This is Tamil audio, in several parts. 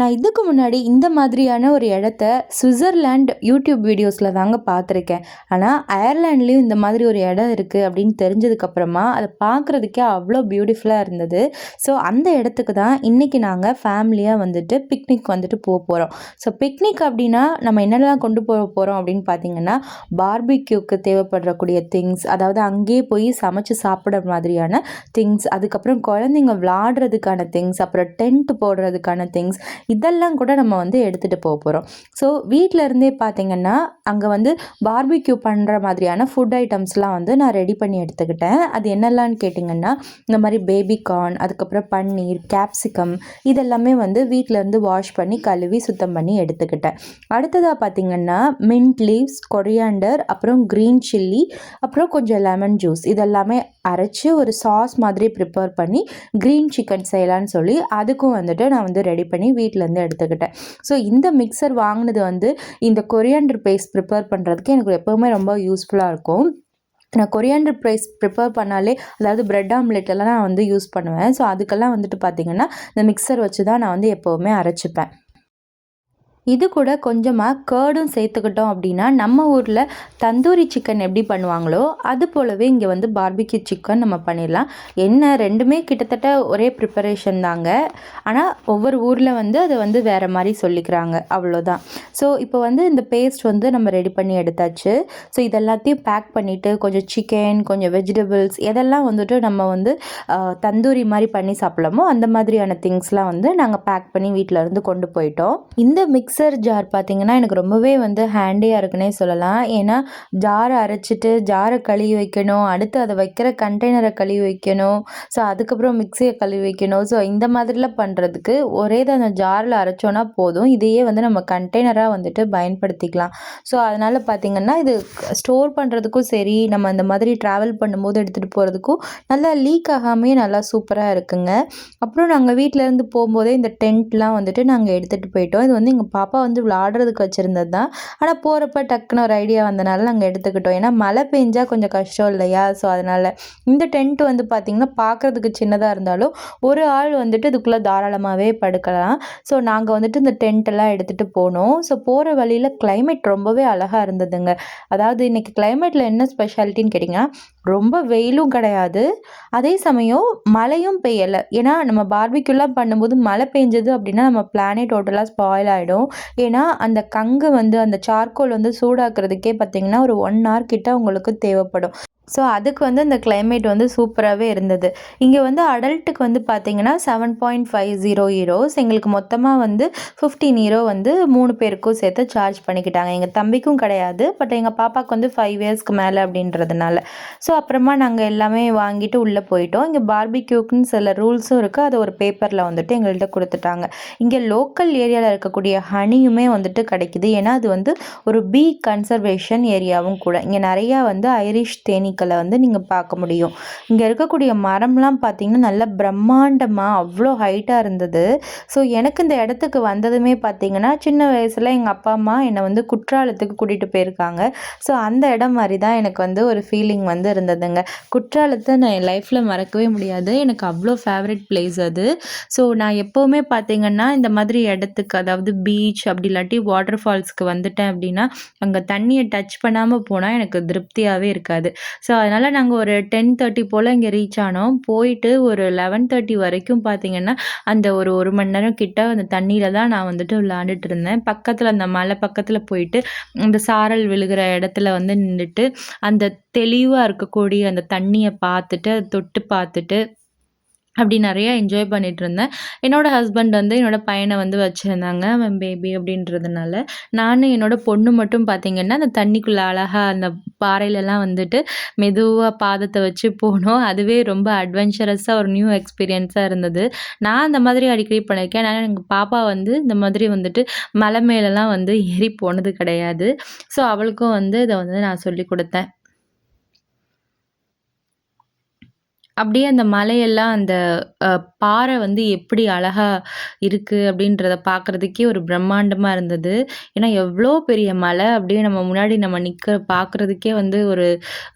நான் இதுக்கு முன்னாடி இந்த மாதிரியான ஒரு இடத்த சுவிட்சர்லாண்ட் யூடியூப் வீடியோஸில் தாங்க பார்த்துருக்கேன். ஆனால் அயர்லாண்ட்லேயும் இந்த மாதிரி ஒரு இடம் இருக்குது அப்படின்னு தெரிஞ்சதுக்கப்புறமா அதை பார்க்குறதுக்கே அவ்வளோ பியூட்டிஃபுல்லாக இருந்தது. ஸோ அந்த இடத்துக்கு தான் இன்றைக்கி நாங்கள் ஃபேமிலியாக வந்துட்டு பிக்னிக் வந்துட்டு போகிறோம். ஸோ பிக்னிக் அப்படின்னா நம்ம என்னெல்லாம் கொண்டு போக போகிறோம் அப்படின்னு பார்த்தீங்கன்னா, பார்பிக்யூக்கு தேவைப்படக்கூடிய திங்ஸ், அதாவது அங்கேயே போய் சமைச்சு சாப்பிட்ற மாதிரியான திங்ஸ், அதுக்கப்புறம் குழந்தைங்க விளாடுறதுக்கான திங்ஸ், அப்புறம் டென்ட் போடுறதுக்கான திங்ஸ், இதெல்லாம் கூட நம்ம வந்து எடுத்துகிட்டு போகிறோம். ஸோ வீட்டில் இருந்தே பார்த்திங்கன்னா அங்கே வந்து பார்பிக்யூ பண்ணுற மாதிரியான ஃபுட் ஐட்டம்ஸ்லாம் வந்து நான் ரெடி பண்ணி எடுத்துக்கிட்டேன். அது என்னெல்லாம்னு கேட்டிங்கன்னா, இந்த மாதிரி பேபி கார்ன், அதுக்கப்புறம் பன்னீர், கேப்சிகம், இதெல்லாமே வந்து வீட்டிலேருந்து வாஷ் பண்ணி கழுவி சுத்தம் பண்ணி எடுத்துக்கிட்டேன். அடுத்ததாக பார்த்திங்கன்னா மின்ட் லீவ்ஸ், கொரியாண்டர், அப்புறம் க்ரீன் சில்லி, அப்புறம் கொஞ்சம் லெமன் ஜூஸ், இதெல்லாமே அரைச்சி ஒரு சாஸ் மாதிரி ப்ரிப்பேர் பண்ணி க்ரீன் சிக்கன் செய்யலான்னு சொல்லி அதுக்கும் வந்துட்டு நான் வந்து ரெடி பண்ணி வீட்டிலேருந்து எடுத்துக்கிட்டேன். ஸோ இந்த மிக்சர் வாங்கினது வந்து இந்த கொரியாண்டர் பேஸ்ட் ப்ரிப்பேர் பண்ணுறதுக்கு எனக்கு எப்போவுமே ரொம்ப யூஸ்ஃபுல்லாக இருக்கும். நான் கொரியாண்டர் பேஸ்ட் ப்ரிப்பேர் பண்ணாலே, அதாவது பிரெட் ஆம்லெட்லாம் நான் வந்து யூஸ் பண்ணுவேன். ஸோ அதுக்கெல்லாம் வந்துட்டு பார்த்திங்கன்னா இந்த மிக்சர் வச்சு தான் நான் வந்து எப்போவுமே அரைச்சிப்பேன். இது கூட கொஞ்சமாக கேர்டும் சேர்த்துக்கிட்டோம் அப்படின்னா நம்ம ஊரில் தந்தூரி சிக்கன் எப்படி பண்ணுவாங்களோ அது போலவே இங்கே வந்து பார்பிக்யூ சிக்கன் நம்ம பண்ணிடலாம். என்ன ரெண்டுமே கிட்டத்தட்ட ஒரே ப்ரிப்பரேஷன் தாங்க, ஆனால் ஒவ்வொரு ஊரில் வந்து அதை வந்து வேறு மாதிரி சொல்லிக்கிறாங்க, அவ்வளோதான். ஸோ இப்போ வந்து இந்த பேஸ்ட் வந்து நம்ம ரெடி பண்ணி எடுத்தாச்சு. ஸோ இதெல்லாத்தையும் பேக் பண்ணிவிட்டு கொஞ்சம் சிக்கன், கொஞ்சம் வெஜிடபிள்ஸ், எதெல்லாம் வந்துட்டு நம்ம வந்து தந்தூரி மாதிரி பண்ணி சாப்பிடலாமோ அந்த மாதிரியான திங்ஸ்லாம் வந்து நாங்கள் பேக் பண்ணி வீட்டில் இருந்து கொண்டு போயிட்டோம். இந்த மிக்சர் ஜார் பார்த்திங்கன்னா எனக்கு ரொம்பவே வந்து ஹேண்டியாக இருக்குன்னே சொல்லலாம். ஏன்னா ஜாரை அரைச்சிட்டு ஜாரை கழுவி வைக்கணும், அடுத்து அதை வைக்கிற கண்டெய்னரை கழுவி வைக்கணும், ஸோ அதுக்கப்புறம் மிக்சியை கழுவி வைக்கணும். ஸோ இந்த மாதிரிலாம் பண்ணுறதுக்கு ஒரே தான் அந்த ஜாரில் அரைச்சோன்னா போதும், இதையே வந்து நம்ம கண்டெய்னராக வந்துட்டு பயன்படுத்திக்கலாம். ஸோ அதனால் பார்த்திங்கன்னா இது ஸ்டோர் பண்ணுறதுக்கும் சரி, நம்ம இந்த மாதிரி ட்ராவல் பண்ணும்போது எடுத்துகிட்டு போகிறதுக்கும் நல்லா லீக் ஆகாமே நல்லா சூப்பராக இருக்குங்க. அப்புறம் நாங்கள் வீட்டிலேருந்து போகும்போதே இந்த டென்ட்லாம் வந்துட்டு நாங்கள் எடுத்துகிட்டு போயிட்டோம். இது வந்து எங்கள் பாப்பா வந்து விளாடுறதுக்கு வச்சுருந்தது தான், ஆனால் போகிறப்ப டக்குன்னு ஒரு ஐடியா வந்தனால நாங்கள் எடுத்துக்கிட்டோம். ஏன்னா மழை பெஞ்சால் கொஞ்சம் கஷ்டம் இல்லையா, ஸோ அதனால் இந்த டென்ட் வந்து பார்த்திங்கன்னா பார்க்குறதுக்கு சின்னதாக இருந்தாலும் ஒரு ஆள் வந்துட்டு இதுக்குள்ளே தாராளமாகவே படுக்கலாம். ஸோ நாங்கள் வந்துட்டு இந்த டென்ட்டெல்லாம் எடுத்துகிட்டு போனோம். ஸோ போகிற வழியில் கிளைமேட் ரொம்பவே அழகாக இருந்ததுங்க. அதாவது இன்றைக்கி கிளைமேட்டில் என்ன ஸ்பெஷாலிட்டின்னு கேட்டிங்கன்னா, ரொம்ப வெயிலும் கிடையாது, அதே சமயம் மழையும் பெய்யலை. ஏன்னா நம்ம பார்பிக்யூலாம் பண்ணும்போது மழை பெஞ்சது அப்படின்னா நம்ம பிளானே டோட்டலாக ஸ்பாயில் ஆகிடும். ஏன்னா அந்த கங்கு வந்து அந்த சார்கோல் வந்து சூடாக்குறதுக்கே பார்த்திங்கன்னா ஒரு 1 hour கிட்ட உங்களுக்கு தேவைப்படும். ஸோ அதுக்கு வந்து இந்த கிளைமேட் வந்து சூப்பராகவே இருந்தது. இங்கே வந்து அடல்ட்டுக்கு வந்து பார்த்திங்கன்னா 7.50 யூரோஸ், எங்களுக்கு மொத்தமாக வந்து 15 யூரோ வந்து 3 பேருக்கும் சேர்த்து சார்ஜ் பண்ணிக்கிட்டாங்க. எங்கள் தம்பிக்கும் கிடையாது, பட் எங்கள் பாப்பாவுக்கு வந்து 5 இயர்ஸ்க்கு மேலே அப்படின்றதுனால. ஸோ அப்புறமா நாங்கள் எல்லாமே வாங்கிட்டு உள்ளே போயிட்டோம். இங்கே பார்பிக்யூக்குன்னு சில ரூல்ஸும் இருக்குது, அதை ஒரு பேப்பரில் வந்துட்டு எங்கள்கிட்ட கொடுத்துட்டாங்க. இங்கே லோக்கல் ஏரியாவில் இருக்கக்கூடிய ஹனியுமே வந்துட்டு கிடைக்குது. ஏன்னா அது வந்து ஒரு பீ கன்சர்வேஷன் ஏரியாவும் கூட. இங்கே நிறையா வந்து ஐரிஷ் தேனீக்களை வந்து நீங்கள் பார்க்க முடியும். இங்கே இருக்கக்கூடிய மரம்லாம் பார்த்திங்கன்னா நல்ல பிரம்மாண்டமாக அவ்வளோ ஹைட்டாக இருந்தது. ஸோ எனக்கு இந்த இடத்துக்கு வந்ததுமே பார்த்திங்கன்னா சின்ன வயசில் எங்கள் அப்பா அம்மா என்னை வந்து குற்றாலத்துக்கு கூட்டிகிட்டு போயிருக்காங்க. ஸோ அந்த இடம் மாதிரி தான் எனக்கு வந்து ஒரு ஃபீலிங் வந்து இருந்ததுங்க. குற்றாலத்தை நான் என் லைஃப்பில் மறக்கவே முடியாது, எனக்கு அவ்வளோ ஃபேவரட் பிளேஸ் அது. ஸோ நான் எப்போவுமே பார்த்திங்கன்னா இந்த மாதிரி இடத்துக்கு, அதாவது பீச் அப்படி இல்லாட்டி வாட்டர் ஃபால்ஸ்க்கு வந்துட்டேன் அப்படின்னா அங்கே தண்ணியை டச் பண்ணாமல் போனால் எனக்கு திருப்தியாகவே இருக்காது. ஸோ அதனால் நாங்கள் ஒரு 10:30 போல் இங்கே ரீச் ஆனோம். போயிட்டு ஒரு 11:30 வரைக்கும் பார்த்திங்கன்னா அந்த ஒரு மணி நேரம் கிட்ட அந்த தண்ணியில் தான் நான் வந்துட்டு விளாண்டுட்டு இருந்தேன். பக்கத்தில் அந்த மலை பக்கத்தில் போயிட்டு அந்த சாரல் விழுகிற இடத்துல வந்து நின்றுட்டு அந்த தெளிவாக இருக்கக்கூடிய அந்த தண்ணியை பார்த்துட்டு தொட்டு பார்த்துட்டு அப்படி நிறையா என்ஜாய் பண்ணிகிட்டு இருந்தேன். என்னோடய ஹஸ்பண்ட் வந்து என்னோடய பையனை வந்து வச்சுருந்தாங்க, அவன் பேபி அப்படின்றதுனால. நானும் என்னோடய பொண்ணு மட்டும் பார்த்திங்கன்னா அந்த தண்ணிக்குள்ளே அழகாக அந்த பாறையிலலாம் வந்துட்டு மெதுவாக பாதத்தை வச்சு போனோம். அதுவே ரொம்ப அட்வென்ச்சரஸாக ஒரு நியூ எக்ஸ்பீரியன்ஸாக இருந்தது. நான் அந்த மாதிரி அடிக்கடி பண்ணியிருக்கேன். ஆனால் எங்கள் பாப்பா வந்து இந்த மாதிரி வந்துட்டு மலை மேலெலாம் வந்து ஏறி போனது கிடையாது. ஸோ அவளுக்கும் வந்து இதை வந்து நான் சொல்லிக் கொடுத்தேன். அப்படியே அந்த மலையெல்லாம் அந்த பாறை வந்து எப்படி அழகா இருக்கு அப்படின்றத பார்க்குறதுக்கே ஒரு பிரம்மாண்டமா இருந்தது. ஏன்னா எவ்வளோ பெரிய மலை அப்படியே நம்ம முன்னாடி நம்ம பார்க்குறதுக்கே வந்து ஒரு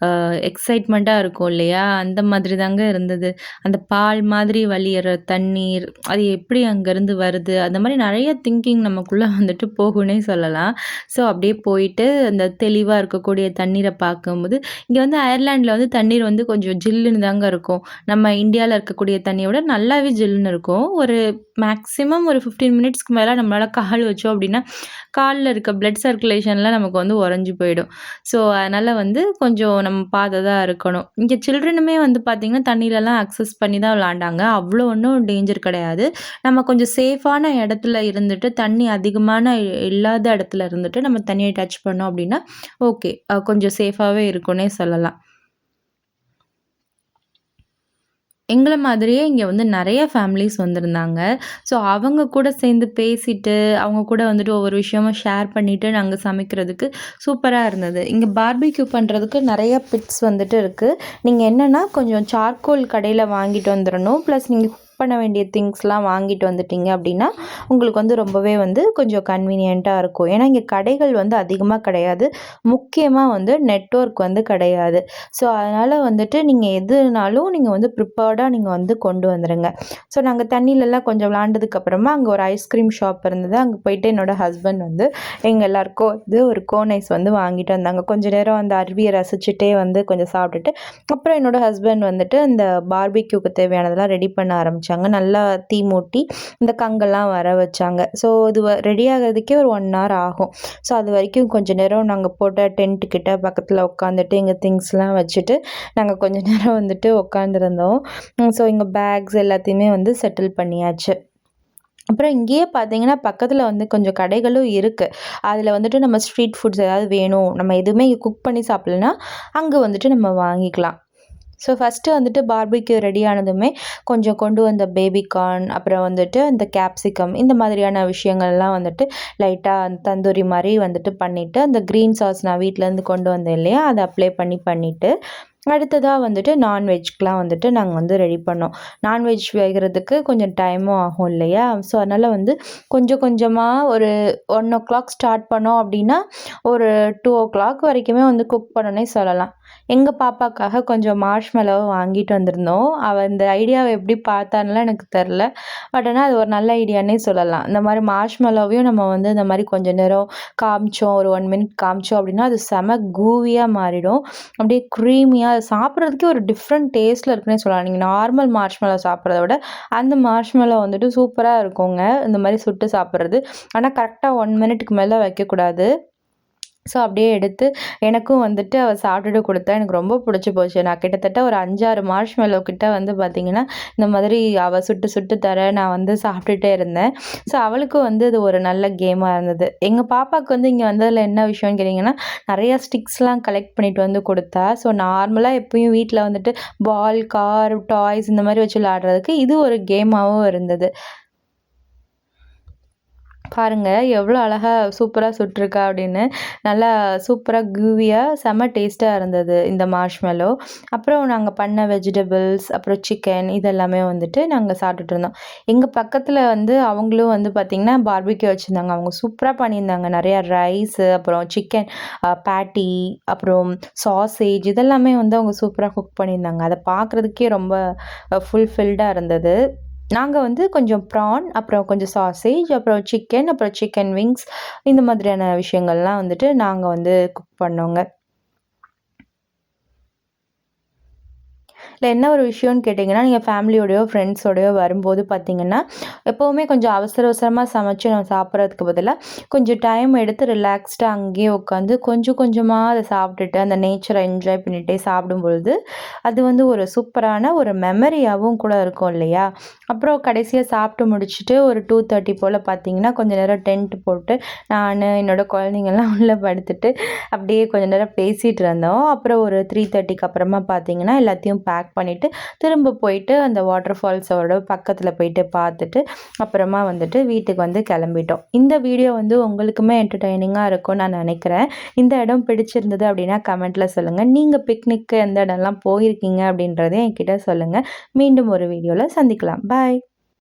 எக்ஸைட்மெண்ட்டா இருக்கும் இல்லையா? அந்த மாதிரி தாங்க இருந்தது. அந்த பால் மாதிரி வழியிற தண்ணீர், அது எப்படி அங்கேருந்து வருது? அந்த மாரி நெறைய திங்கிங் நமக்குள்ள வந்துட்டு போகும்னே சொல்லலாம். ஸோ அப்படியே போயிட்டு அந்த தெளிவா இருக்கக்கூடிய தண்ணீர பார்க்கும்போது, இங்க வந்து அயர்லாண்ட்ல வந்து தண்ணீர் வந்து கொஞ்சம் ஜில்லுன்னு தாங்க இருக்கும். நம்ம இந்தியால இருக்கக்கூடிய தண்ணிய விட நல்லாவே ஜில்லுன்னு இருக்கும். ஒரு மேக்ஸிமம் ஒரு 15 மினிட்ஸ்க்கு மேல நம்மளால கால் வச்சோம் அப்படின்னா, கால்ல இருக்க பிளட் சர்க்குலேஷன்லாம் நமக்கு வந்து உறைஞ்சு போயிடும். ஸோ, அதனால வந்து கொஞ்சம் நம்ம பார்த்து தான் இருக்கணும். இங்க சில்ட்ரனுமே வந்து பார்த்தீங்கன்னா, தண்ணீலலாம் அக்சஸ் பண்ணி தான் விளையாண்டாங்க. அவ்வளோ ஒண்ணும் டேஞ்சர் கிடையாது. நம்ம கொஞ்சம் சேஃபான இடத்துல இருந்துட்டு, தண்ணி அதிகமான இல்லாத இடத்துல இருந்துட்டு, நம்ம தண்ணிய டச் பண்ணோம் அப்படின்னா, ஓகே. கொஞ்சம் சேஃபாவே இருக்குன்னே சொல்லலாம். எங்கள மாதிரியே இங்க வந்து நெறைய ஃபேமிலிஸ் வந்திருந்தாங்க. ஸோ அவங்க கூட சேர்ந்து பேசிட்டு, அவங்க கூட வந்துட்டு ஒவ்வொரு விஷயமும் ஷேர் பண்ணிட்டு நாங்க சமைக்கிறதுக்கு சூப்பரா இருந்தது. இங்க பார்பிக்யூ பண்றதுக்கு நெறைய பிட்ஸ் வந்துட்டு இருக்கு. நீங்க என்னன்னா கொஞ்சம் சார்கோல் கடையில வாங்கிட்டு வந்துரணும். ப்ளஸ் நீங்க குக் பண்ண வேண்டிய திங்ஸ்லாம் வாங்கிட்டு வந்துட்டீங்க அப்டின்னா, உங்களுக்கு வந்து ரொம்பவே வந்து கொஞ்சம் கன்வீனியன்ட்டா இருக்கும். ஏன்னா இங்க கடைகள் வந்து அதிகமா கிடையாது. முக்கியமா வந்து நெட்வொர்க் வந்து கிடையாது. ஸோ, அதனால வந்துட்டு நீங்க எதுனாலும் நீங்க வந்து ப்ரிப்பேர்டா நீங்க வந்து கொண்டு வந்துருங்க. ஸோ, நாங்க தண்ணிலலாம் கொஞ்சம் விளையாண்டதுக்கப்புறமா அங்க ஒரு ஐஸ்கிரீம் ஷாப் இருந்தது. அங்க போயிட்டு என்னோட ஹஸ்பண்ட் வந்து எங்க எல்லாருக்கும் வந்து ஒரு கோன் ஐஸ் வந்து வாங்கிட்டு வந்தாங்க. கொஞ்ச நேரம் அந்த அருவிய ரசிச்சுட்டே வந்து கொஞ்சம் சாப்பிட்டுட்டு, அப்புறம் என்னோட ஹஸ்பண்ட் வந்துட்டு அந்த பார்பிக்யூக்கு தேவையானதெல்லாம் ரெடி பண்ண ஆரம்பிச்சாங்க. நல்லா தீ மூட்டி இந்த கங்கெல்லாம் வர வச்சாங்க. ஸோ, இது ரெடி ஆகுறதுக்கே ஒரு 1 ஹவர் ஆகும். ஸோ, அது வரைக்கும் கொஞ்ச நேரம் நாங்க போட்ட டென்ட் கிட்ட பக்கத்துல உட்காந்துட்டு எங்க திங்ஸ்லாம் வச்சுட்டு, நாங்க கொஞ்ச நேரம் வந்துட்டு உட்காந்துருந்தோம். ஸோ, எங்க பேக்ஸ் எல்லாத்தையுமே வந்து செட்டில் பண்ணியாச்சு. அப்புறம் இங்கேயே பார்த்தீங்கன்னா, பக்கத்துல வந்து கொஞ்சம் கடைகளும் இருக்கு. அதுல வந்துட்டு நம்ம ஸ்ட்ரீட் ஃபுட்ஸ் ஏதாவது வேணும், நம்ம எதுவுமே குக் பண்ணி சாப்பிடலன்னா, அங்க வந்துட்டு நம்ம வாங்கிக்கலாம். ஸோ, ஃபஸ்ட்டு வந்துட்டு பார்பிக்யூ ரெடி ஆனதுமே, கொஞ்சம் கொண்டு வந்த பேபி கார்ன், அப்புறம் வந்துட்டு இந்த கேப்சிகம் இந்த மாதிரியான விஷயங்கள்லாம் வந்துட்டு லைட்டா தந்தூரி மாரி வந்துட்டு பண்ணிட்டு, அந்த கிரீன் சாஸ் நான் வீட்லேருந்து கொண்டு வந்தேன் இல்லையா? அத அப்ளை பண்ணிட்டு, அடுத்ததா வந்துட்டு நான்வெஜ்க்குலாம் வந்துட்டு நாங்க வந்து ரெடி பண்ணோம். நான்வெஜ் வேகுறதுக்கு கொஞ்சம் டைமும் ஆகும் இல்லையா? ஸோ, அதனால வந்து கொஞ்சம் கொஞ்சமா ஒரு 1:00 ஸ்டார்ட் பண்ணோம் அப்டின்னா, ஒரு 2:00 வரைக்குமே வந்து குக் பண்ணோன்னே சொல்லலாம். எங்க பாப்பாக்காக கொஞ்சம் மார்ஷ்மெலோ வாங்கிட்டு வந்திருந்தோம். அவ இந்த ஐடியாவ எப்படி பார்த்தான்லாம் எனக்கு தெர்ல. பட் ஆனா அது ஒரு நல்ல ஐடியான்னே சொல்லலாம். இந்த மாரி மார்ஷ்மெலோவையும் நம்ம வந்து இந்த மாரி கொஞ்ச நேரம் காமிச்சோம், ஒரு 1 மினிட் காமிச்சோம் அப்படின்னா, அது செம கூவியா மாறிடும். அப்படியே க்ரீமியா அது சாப்பிட்றதுக்கே ஒரு டிஃப்ரெண்ட் டேஸ்ட்ல இருக்குன்னே சொல்லலாம். நீங்க நார்மல் மார்ஷ்மெலோ சாப்பிட்றத விட, அந்த மார்ஷ்மெலோ வந்துட்டு சூப்பரா இருக்குங்க. இந்த மாரி சுட்டு சாப்பிட்றது. ஆனா கரெக்ட்டா 1 மினிட்க்கு மேல வைக்கக்கூடாது. ஸோ, அப்படியே எடுத்து எனக்கும் வந்துட்டு அவ சாப்பிட்டுட்டு குடுத்தா. எனக்கு ரொம்ப புடிச்சு போச்சு. நான் கிட்டத்தட்ட ஒரு 5, 6 மார்ஷ்மெலோ கிட்ட வந்து பார்த்தீங்கன்னா, இந்த மாதிரி அவ சுட்டு சுட்டு தர நான் வந்து சாப்பிட்டுட்டே இருந்தேன். ஸோ, அவளுக்கும் வந்து இது ஒரு நல்ல கேமா இருந்தது. எங்க பாப்பாவுக்கு வந்து இங்க வந்ததுல என்ன விஷயம்னு கேட்டீங்கன்னா, நெறைய ஸ்டிக்ஸ்லாம் கலெக்ட் பண்ணிட்டு வந்து குடுத்தா. ஸோ, நார்மலா எப்பயும் வீட்ல வந்துட்டு பால், கார், டாய்ஸ் இந்த மாரி வச்சு விளையாடுறதுக்கு இது ஒரு கேமாவும் இருந்தது. பாருங்க எவ்வளோ அழகா சூப்பரா சுட்டுருக்கா அப்படின்னு. நல்லா சூப்பரா கூவியா செம்ம டேஸ்ட்டா இருந்தது இந்த மார்ஷ்மெலோ. அப்புறம் நாங்க பண்ண வெஜிடபிள்ஸ், அப்புறம் சிக்கன் இதெல்லாமே வந்துட்டு நாங்க சாப்பிட்டுட்டு இருந்தோம். எங்க பக்கத்துல வந்து அவங்களும் வந்து பார்த்தீங்கன்னா, பார்பிக்யூ வச்சிருந்தாங்க. அவங்க சூப்பரா பண்ணியிருந்தாங்க. நெறையா ரைஸு, அப்புறம் சிக்கன் பேட்டி, அப்புறம் சாசேஜ் இதெல்லாமே வந்து அவங்க சூப்பரா குக் பண்ணியிருந்தாங்க. அத பார்க்குறதுக்கே ரொம்ப ஃபுல்ஃபில்டா இருந்தது. நாங்க வந்து கொஞ்சம் ப்ரான், அப்புறம் கொஞ்சம் சாசேஜ், அப்புறம் சிக்கன், அப்புறம் சிக்கன் விங்ஸ் இந்த மாதிரியான விஷயங்கள்லாம் வந்துட்டு நாங்க வந்து குக் பண்ணோங்க. இல்ல என்ன ஒரு விஷயம்னு கேட்டிங்கன்னா, நீங்க ஃபேமிலியோடயோ, ஃப்ரெண்ட்ஸோடயோ வரும்போது பார்த்தீங்கன்னா, எப்பவுமே கொஞ்சம் அவசர அவசரமா சமைச்சு நம்ம சாப்பிட்றதுக்கு பதிலா, கொஞ்சம் டைம் எடுத்து ரிலாக்ஸ்டா அங்கேயே உட்காந்து கொஞ்சம் கொஞ்சமா அத சாப்பிட்டுட்டு, அந்த நேச்சர என்ஜாய் பண்ணிட்டே சாப்பிடும்பொழுது, அது வந்து ஒரு சூப்பரான ஒரு மெமரியாவும் கூட இருக்கும் இல்லையா? அப்புறம் கடைசியா சாப்பிட்டு முடிச்சுட்டு ஒரு 2:30 போல பார்த்தீங்கன்னா, கொஞ்ச நேரம் டென்ட் போட்டு, நானு, என்னோட குழந்தைங்கலாம் உள்ள படுத்துட்டு, அப்படியே கொஞ்ச நேரம் பேசிட்டு இருந்தோம். அப்புறம் ஒரு 3:30க்கு அப்புறமா பார்த்தீங்கன்னா, எல்லாத்தையும் பேக் பண்ணிவிட்டு திரும்ப போயிட்டு அந்த வாட்டர் ஃபால்ஸோட பக்கத்தில் போயிட்டு பார்த்துட்டு அப்புறமா வந்துட்டு வீட்டுக்கு வந்து கிளம்பிட்டோம். இந்த வீடியோ வந்து உங்களுக்குமே என்டர்டெய்னிங்காக இருக்கும்னு நான் நினைக்கிறேன். இந்த இடம் பிடிச்சிருந்தது அப்படின்னா கமெண்ட்டில் சொல்லுங்கள். நீங்கள் பிக்னிக்கு எந்த இடம்லாம் போயிருக்கீங்க அப்படின்றதையும் என்கிட்ட சொல்லுங்கள். மீண்டும் ஒரு வீடியோவில் சந்திக்கலாம். பாய்.